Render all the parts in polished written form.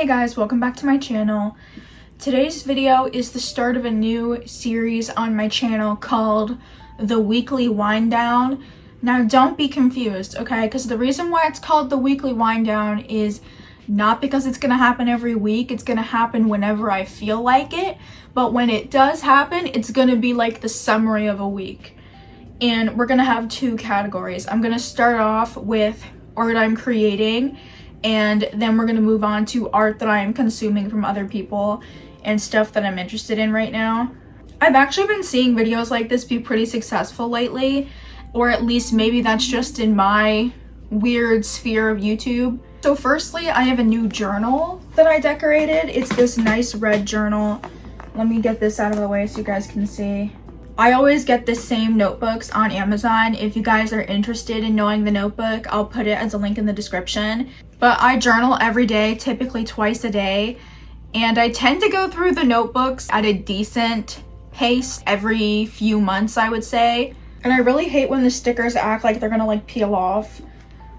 Hey guys, welcome back to my channel. Today's video is the start of a new series on my channel called The Weekly Wind Down. Now don't be confused, okay? Because the reason why it's called The Weekly Wind Down is not because it's gonna happen every week. It's gonna happen whenever I feel like it. But when it does happen, it's gonna be like the summary of a week. And we're gonna have two categories. I'm gonna start off with art I'm creating, and then we're going to move on to art that I am consuming from other people and stuff that I'm interested in right now. I've actually been seeing videos like this be pretty successful lately, or at least maybe that's just in my weird sphere of YouTube. So firstly, I have a new journal that I decorated. It's this nice red journal. Let me get this out of the way so you guys can see. I always get the same notebooks on Amazon. If you guys are interested in knowing the notebook, I'll put it as a link in the description. But I journal every day, typically twice a day, and I tend to go through the notebooks at a decent pace every few months, I would say. And I really hate when the stickers act like they're gonna like peel off.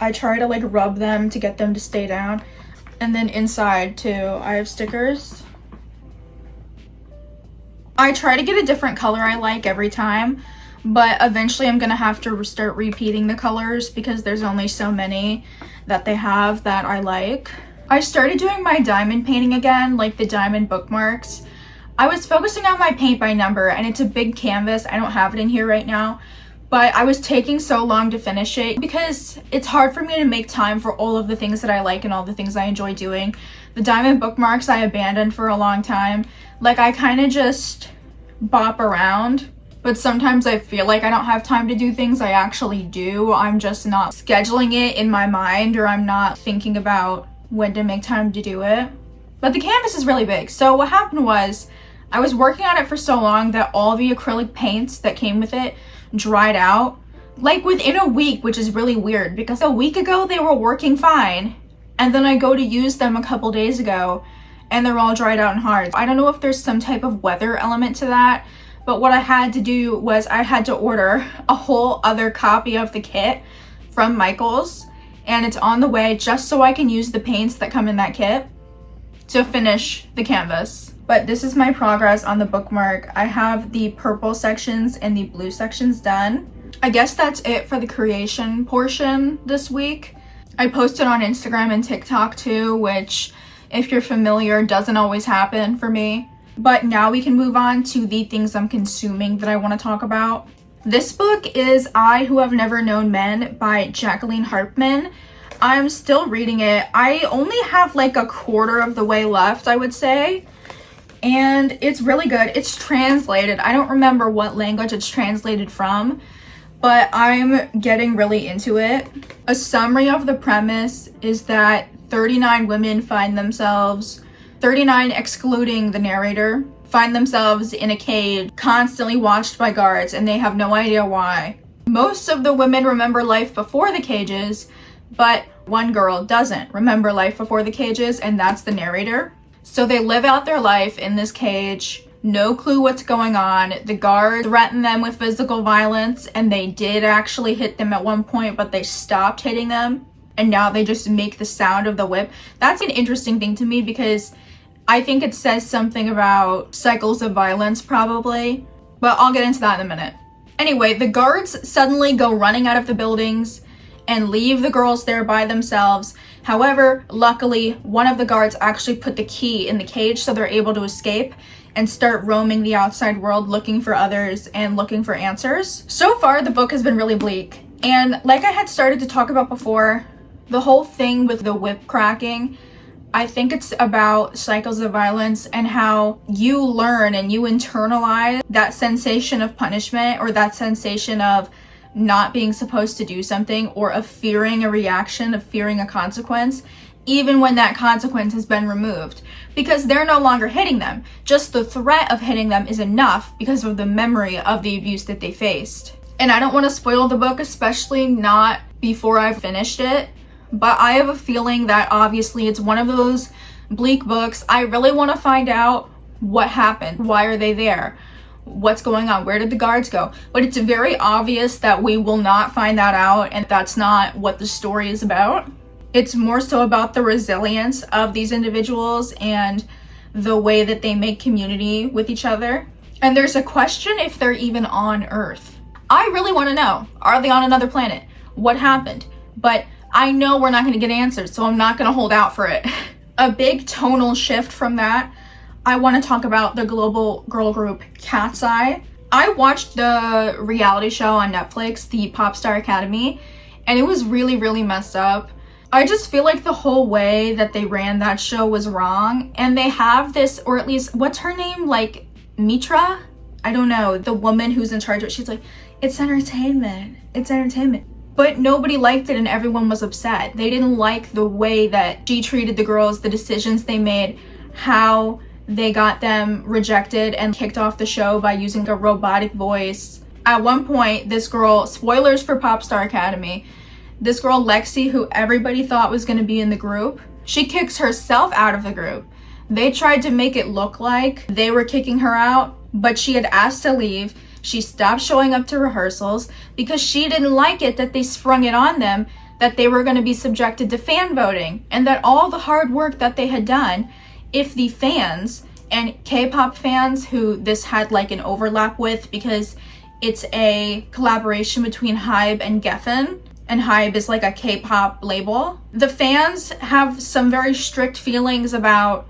I try to like rub them to get them to stay down. And then inside too, I have stickers. I try to get a different color I like every time, but eventually I'm gonna have to start repeating the colors because there's only so many that they have that I like. I started doing my diamond painting again, like the diamond bookmarks. I was focusing on my paint by number, and it's a big canvas. I don't have it in here right now, but I was taking so long to finish it because it's hard for me to make time for all of the things that I like and all the things I enjoy doing. The diamond bookmarks I abandoned for a long time. Like, I kind of just bop around, but sometimes I feel like I don't have time to do things I actually do. I'm just not scheduling it in my mind, or I'm not thinking about when to make time to do it. But the canvas is really big. So what happened was I was working on it for so long that all the acrylic paints that came with it dried out like within a week, which is really weird because a week ago they were working fine, and then I go to use them a couple days ago and they're all dried out and hard. I don't know if there's some type of weather element to that, but what I had to do was I had to order a whole other copy of the kit from Michael's, and it's on the way just so I can use the paints that come in that kit to finish the canvas. But this is my progress on the bookmark. I have the purple sections and the blue sections done. I guess that's it for the creation portion this week. I posted on Instagram and TikTok too, which, if you're familiar, doesn't always happen for me. But now we can move on to the things I'm consuming that I want to talk about. This book is I Who Have Never Known Men by Jacqueline Harpman. I'm still reading it. I only have like a quarter of the way left, I would say. And it's really good. It's translated. I don't remember what language it's translated from, but I'm getting really into it. A summary of the premise is that 39 women find themselves, 39 excluding the narrator, find themselves in a cage constantly watched by guards, and they have no idea why. Most of the women remember life before the cages, but one girl doesn't remember life before the cages, and that's the narrator. So they live out their life in this cage, no clue what's going on. The guards threaten them with physical violence, and they did actually hit them at one point, but they stopped hitting them, and now they just make the sound of the whip. That's an interesting thing to me because I think it says something about cycles of violence probably, but I'll get into that in a minute. Anyway, the guards suddenly go running out of the buildings and leave the girls there by themselves. However, luckily, one of the guards actually put the key in the cage so they're able to escape and start roaming the outside world looking for others and looking for answers. So far, the book has been really bleak. And like I had started to talk about before, the whole thing with the whip cracking, I think it's about cycles of violence and how you learn and you internalize that sensation of punishment, or that sensation of not being supposed to do something, or of fearing a reaction, of fearing a consequence, even when that consequence has been removed, because they're no longer hitting them. Just the threat of hitting them is enough because of the memory of the abuse that they faced. And I don't want to spoil the book, especially not before I've finished it, but I have a feeling that obviously it's one of those bleak books. I really want to find out what happened. Why are they there? What's going on? Where did the guards go? But it's very obvious that we will not find that out, and that's not what the story is about. It's more so about the resilience of these individuals and the way that they make community with each other. And there's a question if they're even on Earth. I really want to know, are they on another planet? What happened? But I know we're not going to get answers, so I'm not going to hold out for it. A big tonal shift from that, I want to talk about the global girl group Cat's Eye. I watched the reality show on Netflix, the Pop Star Academy, and it was really, really messed up. I just feel like the whole way that they ran that show was wrong. And they have this, or at least, what's her name? Like, Mitra? I don't know. The woman who's in charge of it, she's like, it's entertainment. It's entertainment. But nobody liked it and everyone was upset. They didn't like the way that she treated the girls, the decisions they made, how they got them rejected and kicked off the show by using a robotic voice. At one point, this girl, spoilers for Pop Star Academy, this girl Lexi, who everybody thought was going to be in the group, she kicks herself out of the group. They tried to make it look like they were kicking her out, but she had asked to leave. She stopped showing up to rehearsals because she didn't like it that they sprung it on them that they were going to be subjected to fan voting, and that all the hard work that they had done, if the fans and K-pop fans, who this had like an overlap with because it's a collaboration between HYBE and Geffen, and HYBE is like a K-pop label. The fans have some very strict feelings about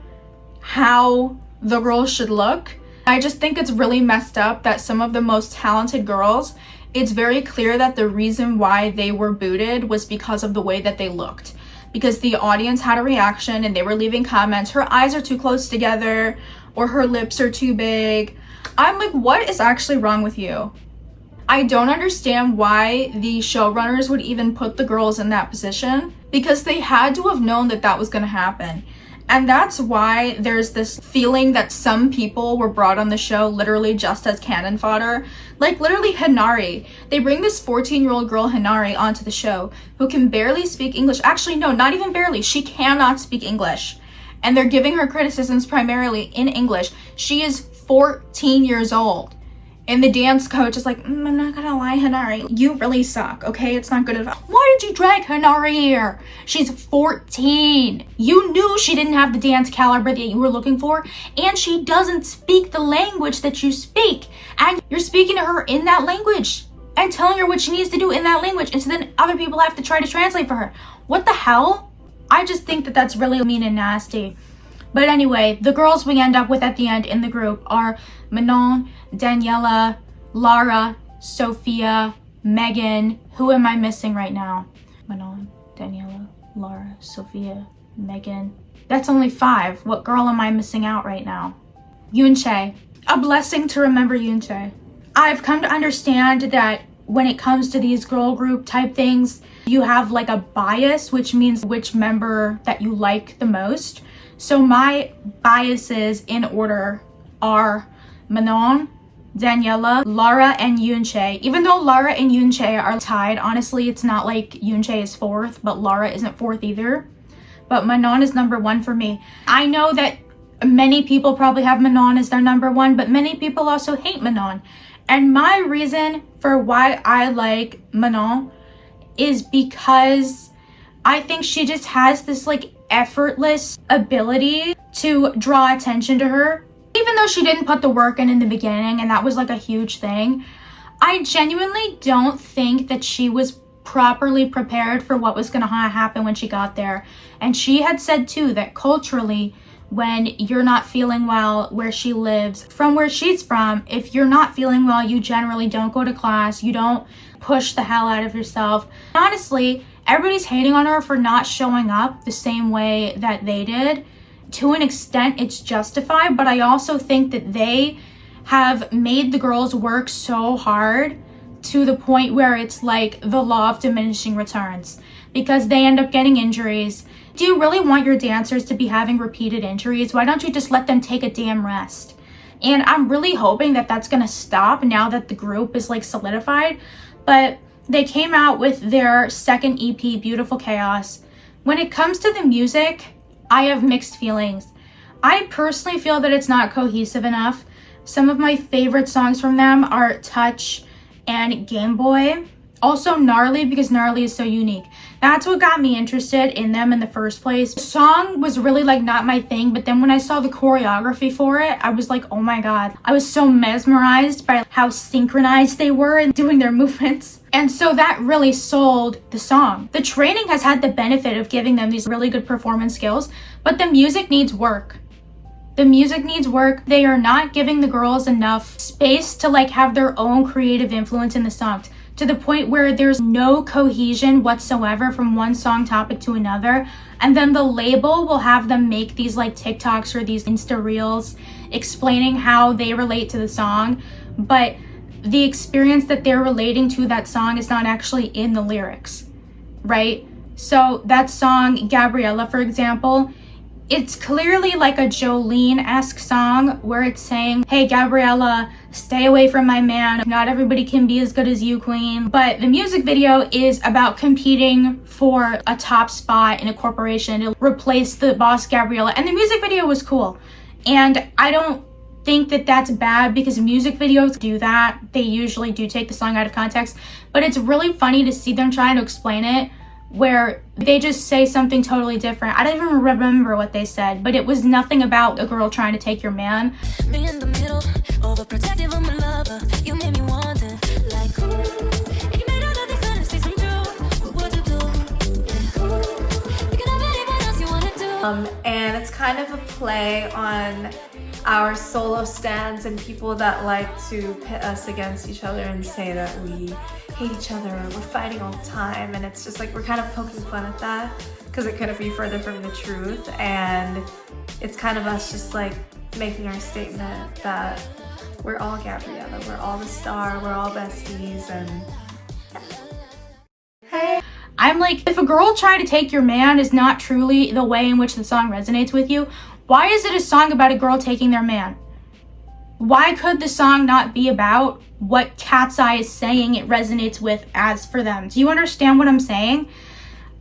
how the girls should look. I just think it's really messed up that some of the most talented girls, it's very clear that the reason why they were booted was because of the way that they looked. Because the audience had a reaction and they were leaving comments, her eyes are too close together, or her lips are too big. I'm like, what is actually wrong with you? I don't understand why the showrunners would even put the girls in that position, because they had to have known that that was going to happen. And that's why there's this feeling that some people were brought on the show literally just as cannon fodder. Like literally Hinari. They bring this 14-year-old girl Hinari onto the show who can barely speak English. Actually, no, not even barely. She cannot speak English. And they're giving her criticisms primarily in English. She is 14 years old. And the dance coach is like, I'm not gonna lie, Hinari, you really suck, okay? It's not good enough. Why did you drag Hinari here? She's 14. You knew she didn't have the dance caliber that you were looking for, and she doesn't speak the language that you speak. And you're speaking to her in that language and telling her what she needs to do in that language, and so then other people have to try to translate for her. What the hell? I just think that that's really mean and nasty. But anyway, the girls we end up with at the end in the group are Manon, Daniela, Lara, Sophia, Megan. Who am I missing right now? Manon, Daniela, Lara, Sophia, Megan. That's only 5. What girl am I missing out right now? Yoonchae. A blessing to remember Yoonchae. I've come to understand that when it comes to these girl group type things, you have like a bias, which means which member that you like the most. So my biases in order are Manon, Daniela, Lara, and Yoonchae. Even though Lara and Yoonchae are tied, honestly, it's not like Yoonchae is 4th, but Lara isn't 4th either. But Manon is number 1 for me. I know that many people probably have Manon as their number 1, but many people also hate Manon. And my reason for why I like Manon is because I think she just has this like effortless ability to draw attention to her. Even though she didn't put the work in the beginning, and that was like a huge thing, I genuinely don't think that she was properly prepared for what was going to happen when she got there. And she had said too that culturally, when you're not feeling well where she lives, from where she's from, if you're not feeling well, you generally don't go to class, you don't push the hell out of yourself. Honestly, everybody's hating on her for not showing up the same way that they did. To an extent, it's justified, but I also think that they have made the girls work so hard to the point where it's like the law of diminishing returns, because they end up getting injuries. Do you really want your dancers to be having repeated injuries? Why don't you just let them take a damn rest? And I'm really hoping that that's gonna stop now that the group is like solidified. But they came out with their second EP, Beautiful Chaos. When it comes to the music, I have mixed feelings. I personally feel that it's not cohesive enough. Some of my favorite songs from them are Touch and Game Boy. Also gnarly, because gnarly is so unique. That's what got me interested in them in the first place. The song was really like not my thing, but then when I saw the choreography for it, I was like, oh my god. I was so mesmerized by how synchronized they were in doing their movements. And so that really sold the song. The training has had the benefit of giving them these really good performance skills, but the music needs work. The music needs work. They are not giving the girls enough space to like have their own creative influence in the song, to the point where there's no cohesion whatsoever from one song topic to another. And then the label will have them make these like TikToks or these Insta reels explaining how they relate to the song, but the experience that they're relating to that song is not actually in the lyrics, right? So that song, Gabriella, for example, it's clearly like a Jolene-esque song where it's saying, hey, Gabriella, stay away from my man. Not everybody can be as good as you, queen. But the music video is about competing for a top spot in a corporation to replace the boss, Gabriella. And the music video was cool. And I don't think that that's bad, because music videos do that. They usually do take the song out of context. But it's really funny to see them trying to explain it where they just say something totally different. I don't even remember what they said, but it was nothing about a girl trying to take your man. Me in the middle, overprotective of my lover. You made me wonder, like, if you made all of these fantasies come true, what to do? You can have anyone else you wanna do. And it's kind of a play on our solo stands and people that like to pit us against each other and say that we hate each other or we're fighting all the time. And it's just like we're kind of poking fun at that because it couldn't be further from the truth. And it's kind of us just like making our statement that we're all Gabriella, we're all the star, we're all besties. And hey, I'm like, if a girl trying to take your man is not truly the way in which the song resonates with you, why is it a song about a girl taking their man? Why could the song not be about what Cat's Eye is saying it resonates with as for them? Do you understand what I'm saying?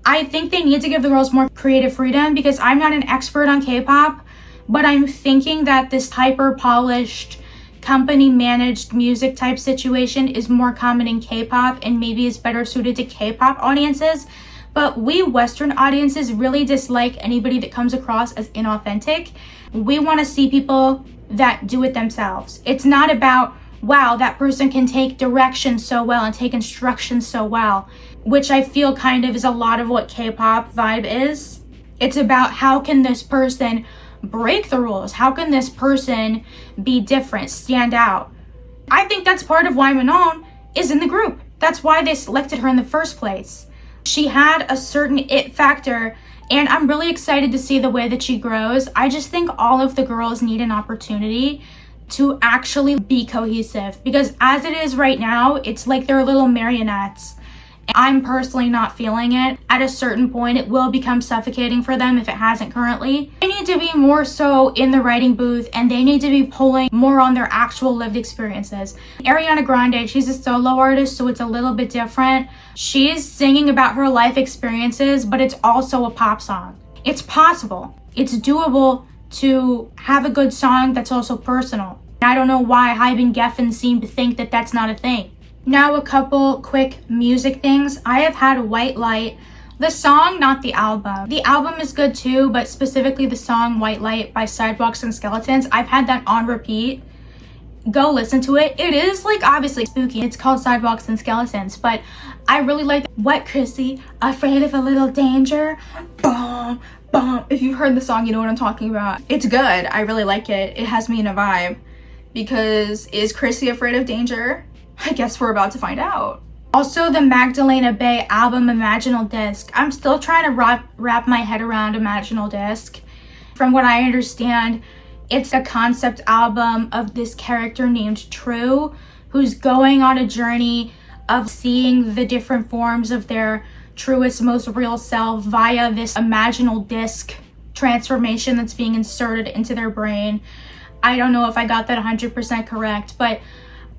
I think they need to give the girls more creative freedom, because I'm not an expert on K-pop, but I'm thinking that this hyper-polished, company-managed music type situation is more common in K-pop and maybe is better suited to K-pop audiences. But we Western audiences really dislike anybody that comes across as inauthentic. We want to see people that do it themselves. It's not about, wow, that person can take direction so well and take instructions so well, which I feel kind of is a lot of what K-pop vibe is. It's about how can this person break the rules? How can this person be different, stand out? I think that's part of why Manon is in the group. That's why they selected her in the first place. She had a certain it factor, and I'm really excited to see the way that she grows. I just think all of the girls need an opportunity to actually be cohesive, because as it is right now, it's like they're little marionettes. I'm personally not feeling it. At a certain point, it will become suffocating for them if it hasn't currently. They need to be more so in the writing booth, and they need to be pulling more on their actual lived experiences. Ariana Grande, she's a solo artist, so it's a little bit different. She's singing about her life experiences, but it's also a pop song. It's possible. It's doable to have a good song that's also personal. I don't know why Hybe and Geffen seem to think that that's not a thing. Now a couple quick music things. I have had White Light, the song, not the album. The album is good too, but specifically the song White Light by Sidewalks and Skeletons. I've had that on repeat. Go listen to it. It is like obviously spooky. It's called Sidewalks and Skeletons, but I really like What Chrissy, Afraid of a Little Danger. Boom, boom. If you've heard the song, you know what I'm talking about. It's good. I really like it. It has me in a vibe. Because is Chrissy afraid of danger? I guess we're about to find out. Also, the Magdalena Bay album Imaginal Disc. I'm still trying to wrap my head around Imaginal Disc. From what I understand, it's a concept album of this character named True, who's going on a journey of seeing the different forms of their truest, most real self via this imaginal disc transformation that's being inserted into their brain. I don't know if I got that 100% correct, but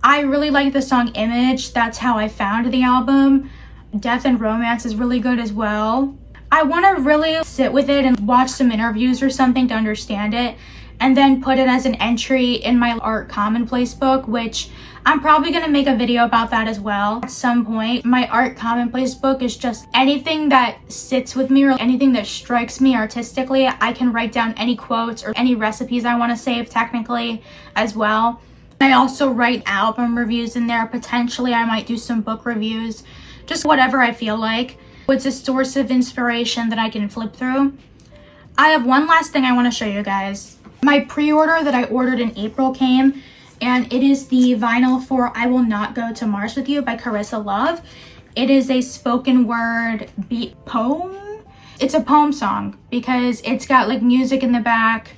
I really like the song Image. That's how I found the album. Death and Romance is really good as well. I want to really sit with it and watch some interviews or something to understand it. and then put it as an entry in my art commonplace book, which I'm probably going to make a video about that as well at some point. My art commonplace book is just anything that sits with me or anything that strikes me artistically. I can write down any quotes or any recipes I want to save technically as well. I also write album reviews in there. Potentially I might do some book reviews, just whatever I feel like. It's a source of inspiration that I can flip through. I have one last thing I want to show you guys. My pre-order that I ordered in April came, and it is the vinyl for I Will Not Go to Mars With You by Carissa Love. It is a spoken word beat poem. It's a poem song because it's got like music in the back.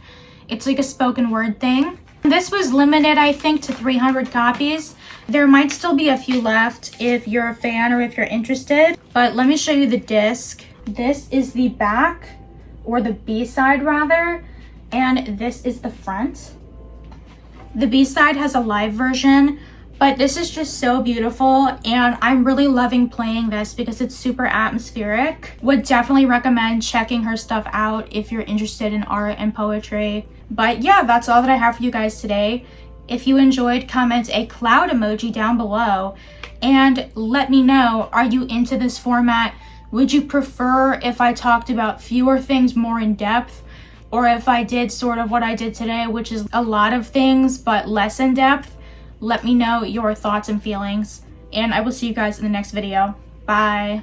It's like a spoken word thing. This was limited, I think, to 300 copies. There might still be a few left if you're a fan or if you're interested. But let me show you the disc. This is the back, or the B-side rather, and this is the front. The B-side has a live version, but this is just so beautiful, and I'm really loving playing this because it's super atmospheric. Would definitely recommend checking her stuff out if you're interested in art and poetry. But yeah, that's all that I have for you guys today. If you enjoyed, comment a cloud emoji down below and let me know, are you into this format? Would you prefer if I talked about fewer things more in depth, or if I did sort of what I did today, which is a lot of things but less in depth? Let me know your thoughts and feelings, and I will see you guys in the next video. Bye.